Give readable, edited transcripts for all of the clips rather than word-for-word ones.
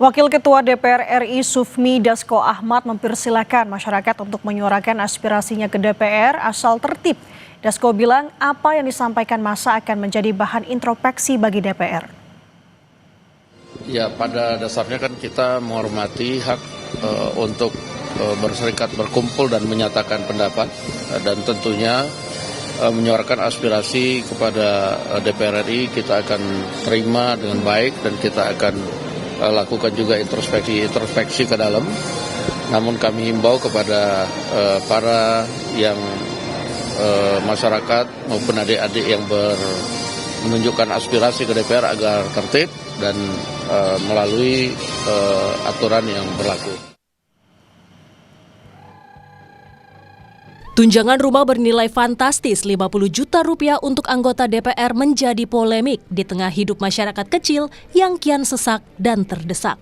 Wakil Ketua DPR RI Sufmi Dasko Ahmad mempersilahkan masyarakat untuk menyuarakan aspirasinya ke DPR asal tertib. Dasko bilang apa yang disampaikan massa akan menjadi bahan introspeksi bagi DPR. Ya, pada dasarnya kan kita menghormati hak untuk berserikat, berkumpul dan menyatakan pendapat, dan tentunya menyuarakan aspirasi kepada DPR RI kita akan terima dengan baik dan kita akan lakukan juga introspeksi ke dalam. Namun kami himbau kepada para yang masyarakat maupun adik-adik yang menunjukkan aspirasi ke DPR agar tertib dan melalui aturan yang berlaku. Tunjangan rumah bernilai fantastis 50 juta rupiah untuk anggota DPR menjadi polemik di tengah hidup masyarakat kecil yang kian sesak dan terdesak.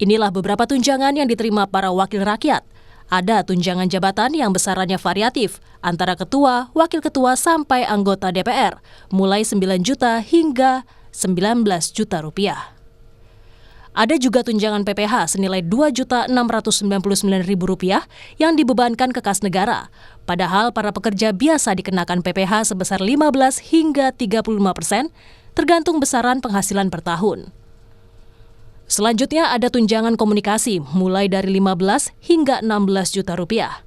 Inilah beberapa tunjangan yang diterima para wakil rakyat. Ada tunjangan jabatan yang besarannya variatif, antara ketua, wakil ketua sampai anggota DPR, mulai 9 juta hingga 19 juta rupiah. Ada juga tunjangan PPH senilai Rp2.699.000 yang dibebankan ke kas negara. Padahal para pekerja biasa dikenakan PPH sebesar 15 hingga 35%, tergantung besaran penghasilan per tahun. Selanjutnya ada tunjangan komunikasi mulai dari 15 hingga 16 juta rupiah.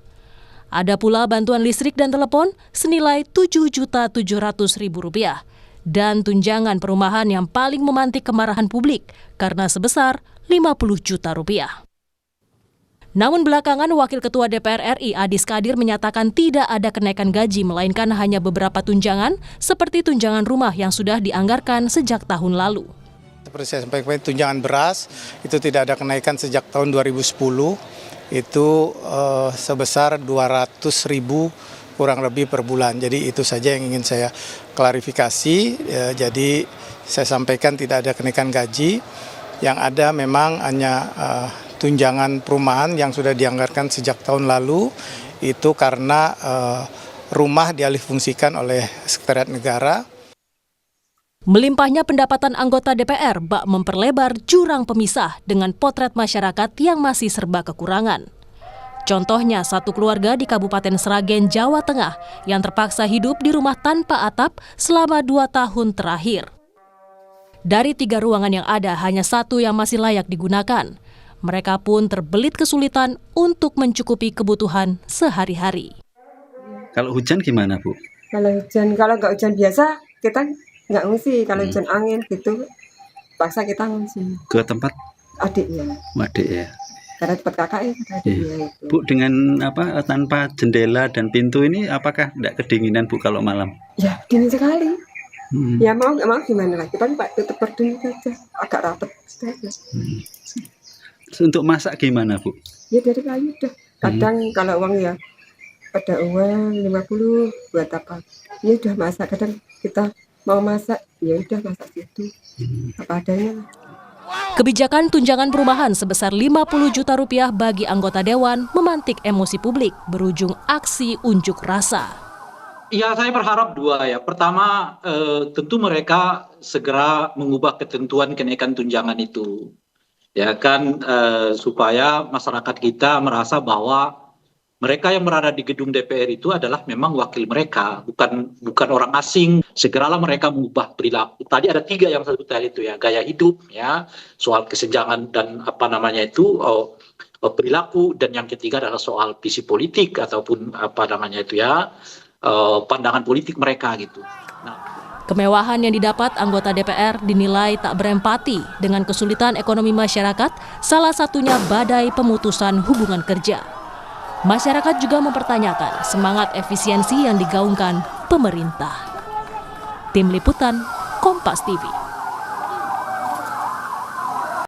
Ada pula bantuan listrik dan telepon senilai Rp7.700.000. Dan tunjangan perumahan yang paling memantik kemarahan publik karena sebesar Rp50 juta. Namun belakangan Wakil Ketua DPR RI Adis Kadir menyatakan tidak ada kenaikan gaji melainkan hanya beberapa tunjangan seperti tunjangan rumah yang sudah dianggarkan sejak tahun lalu. Seperti saya sampaikan, tunjangan beras itu tidak ada kenaikan sejak tahun 2010, itu sebesar 200.000 kurang lebih per bulan. Jadi itu saja yang ingin saya klarifikasi. Jadi saya sampaikan tidak ada kenaikan gaji. Yang ada memang hanya tunjangan perumahan yang sudah dianggarkan sejak tahun lalu. Itu karena rumah dialihfungsikan oleh Sekretariat Negara. Melimpahnya pendapatan anggota DPR bak memperlebar jurang pemisah dengan potret masyarakat yang masih serba kekurangan. Contohnya satu keluarga di Kabupaten Sragen, Jawa Tengah yang terpaksa hidup di rumah tanpa atap selama 2 tahun terakhir. Dari 3 ruangan yang ada, hanya 1 yang masih layak digunakan. Mereka pun terbelit kesulitan untuk mencukupi kebutuhan sehari-hari. Kalau hujan gimana, Bu? Kalau nggak hujan biasa, kita nggak ngungsi. Kalau hujan angin gitu, paksa kita ngungsi. Ke tempat? Adiknya. Adik ya. Karena tempat kakak ya, adiknya itu. Bu, dengan tanpa jendela dan pintu ini apakah tidak kedinginan, Bu, kalau malam? Ya, dingin sekali. Ya mau nggak mau gimana lagi, kan Pak tutup berdua saja, agak rapat saja. Untuk masak gimana, Bu? Ya dari kayu dah. Kadang kalau uang ya ada uang 50 buat apa? Ya udah masak. Kadang kita mau masak, ya udah masak situ. Apa adanya. Kebijakan tunjangan perumahan sebesar Rp50 juta bagi anggota Dewan memantik emosi publik berujung aksi unjuk rasa. Ya, saya berharap 2 ya. Pertama, tentu mereka segera mengubah ketentuan kenaikan tunjangan itu. Ya kan, supaya masyarakat kita merasa bahwa mereka yang berada di gedung DPR itu adalah memang wakil mereka, bukan orang asing. Segeralah mereka mengubah perilaku. Tadi ada 3 yang saya sebut itu ya, gaya hidup, ya, soal kesenjangan dan perilaku, dan yang ketiga adalah soal visi politik ataupun pandangan politik mereka gitu. Kemewahan yang didapat anggota DPR dinilai tak berempati dengan kesulitan ekonomi masyarakat, salah satunya badai pemutusan hubungan kerja. Masyarakat juga mempertanyakan semangat efisiensi yang digaungkan pemerintah. Tim Liputan, Kompas TV.